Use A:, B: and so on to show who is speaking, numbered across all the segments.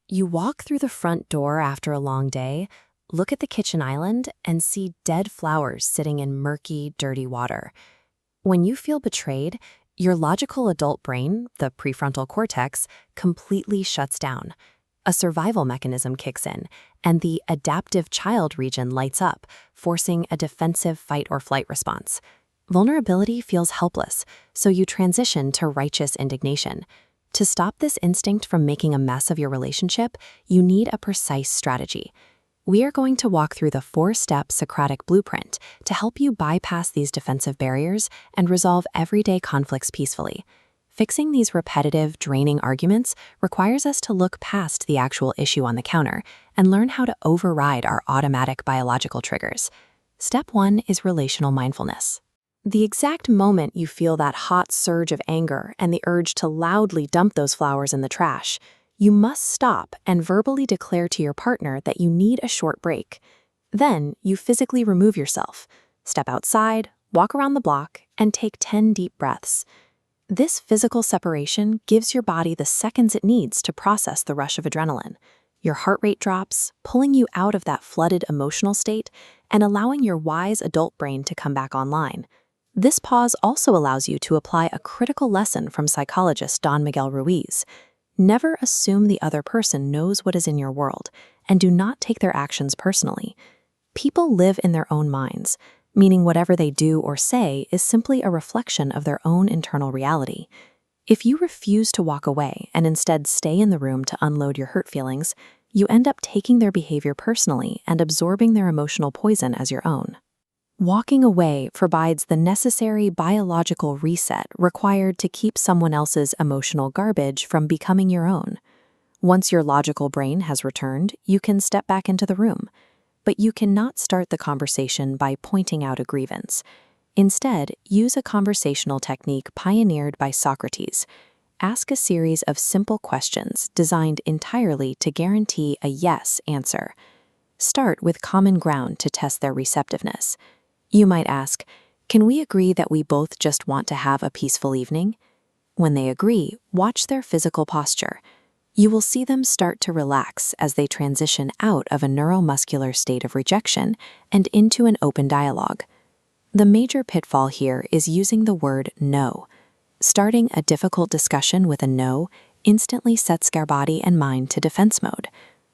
A: You walk through the front door after a long day, look at the kitchen island, and see dead flowers sitting in murky, dirty water. When you feel betrayed, your logical adult brain, the prefrontal cortex, completely shuts down. A survival mechanism kicks in, and the adaptive child region lights up, forcing a defensive fight or flight response. Vulnerability feels helpless, so you transition to righteous indignation. To stop this instinct from making a mess of your relationship, you need a precise strategy. We are going to walk through the 4-step Socratic Blueprint to help you bypass these defensive barriers and resolve everyday conflicts peacefully. Fixing these repetitive, draining arguments requires us to look past the actual issue on the counter and learn how to override our automatic biological triggers. Step 1 is relational mindfulness. The exact moment you feel that hot surge of anger and the urge to loudly dump those flowers in the trash, you must stop and verbally declare to your partner that you need a short break. Then you physically remove yourself, step outside, walk around the block, and take 10 deep breaths. This physical separation gives your body the seconds it needs to process the rush of adrenaline. Your heart rate drops, pulling you out of that flooded emotional state and allowing your wise adult brain to come back online. This pause also allows you to apply a critical lesson from psychologist Don Miguel Ruiz. Never assume the other person knows what is in your world, and do not take their actions personally. People live in their own minds, meaning whatever they do or say is simply a reflection of their own internal reality. If you refuse to walk away and instead stay in the room to unload your hurt feelings, you end up taking their behavior personally and absorbing their emotional poison as your own. Walking away provides the necessary biological reset required to keep someone else's emotional garbage from becoming your own. Once your logical brain has returned, you can step back into the room. But you cannot start the conversation by pointing out a grievance. Instead, use a conversational technique pioneered by Socrates. Ask a series of simple questions designed entirely to guarantee a yes answer. Start with common ground to test their receptiveness. You might ask, "Can we agree that we both just want to have a peaceful evening?" When they agree, watch their physical posture. You will see them start to relax as they transition out of a neuromuscular state of rejection and into an open dialogue. The major pitfall here is using the word no. Starting a difficult discussion with a no instantly sets our body and mind to defense mode.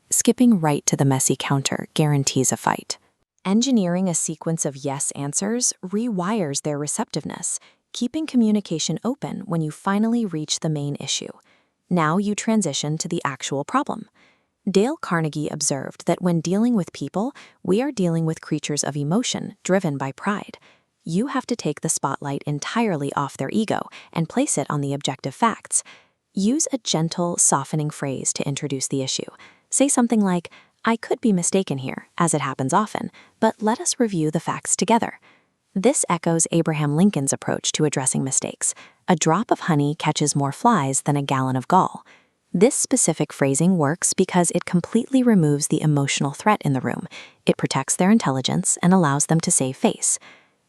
A: Skipping right to the messy counter guarantees a fight. Engineering a sequence of yes answers rewires their receptiveness, keeping communication open when you finally reach the main issue. Now you transition to the actual problem. Dale Carnegie observed that when dealing with people, we are dealing with creatures of emotion driven by pride. You have to take the spotlight entirely off their ego and place it on the objective facts. Use a gentle, softening phrase to introduce the issue. Say something like, "I could be mistaken here, as it happens often, but let us review the facts together." This echoes Abraham Lincoln's approach to addressing mistakes. A drop of honey catches more flies than a gallon of gall. This specific phrasing works because it completely removes the emotional threat in the room. It protects their intelligence and allows them to save face.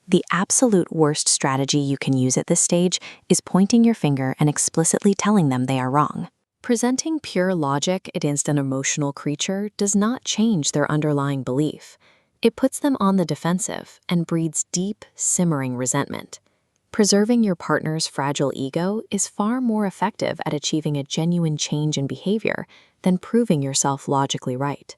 A: The absolute worst strategy you can use at this stage is pointing your finger and explicitly telling them they are wrong. Presenting pure logic against an emotional creature does not change their underlying belief. It puts them on the defensive and breeds deep, simmering resentment. Preserving your partner's fragile ego is far more effective at achieving a genuine change in behavior than proving yourself logically right.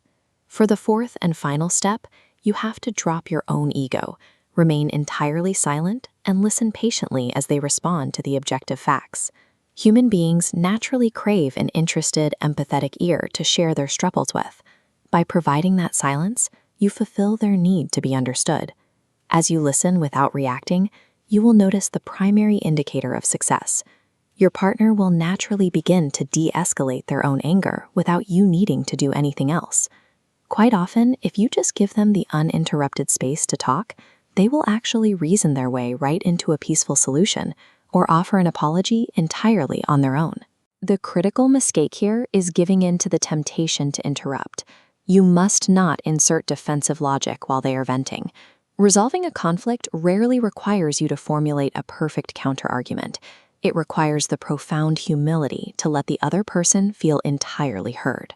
A: For the 4th and final step, you have to drop your own ego, remain entirely silent, and listen patiently as they respond to the objective facts. Human beings naturally crave an interested, empathetic ear to share their struggles with. By providing that silence, you fulfill their need to be understood. As you listen without reacting, you will notice the primary indicator of success. Your partner will naturally begin to de-escalate their own anger without you needing to do anything else. Quite often, if you just give them the uninterrupted space to talk, they will actually reason their way right into a peaceful solution or offer an apology entirely on their own. The critical mistake here is giving in to the temptation to interrupt. You must not insert defensive logic while they are venting. Resolving a conflict rarely requires you to formulate a perfect counterargument. It requires the profound humility to let the other person feel entirely heard.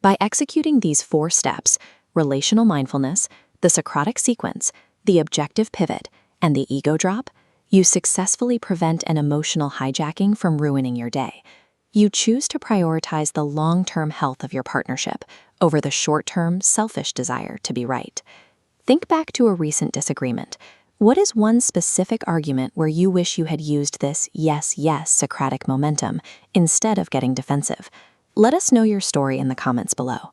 A: By executing these 4 steps, relational mindfulness, the Socratic sequence, the objective pivot, and the ego drop, you successfully prevent an emotional hijacking from ruining your day. You choose to prioritize the long-term health of your partnership over the short-term, selfish desire to be right. Think back to a recent disagreement. What is one specific argument where you wish you had used this yes, yes Socratic momentum instead of getting defensive? Let us know your story in the comments below.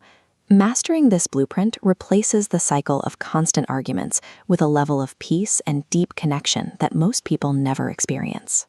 A: Mastering this blueprint replaces the cycle of constant arguments with a level of peace and deep connection that most people never experience.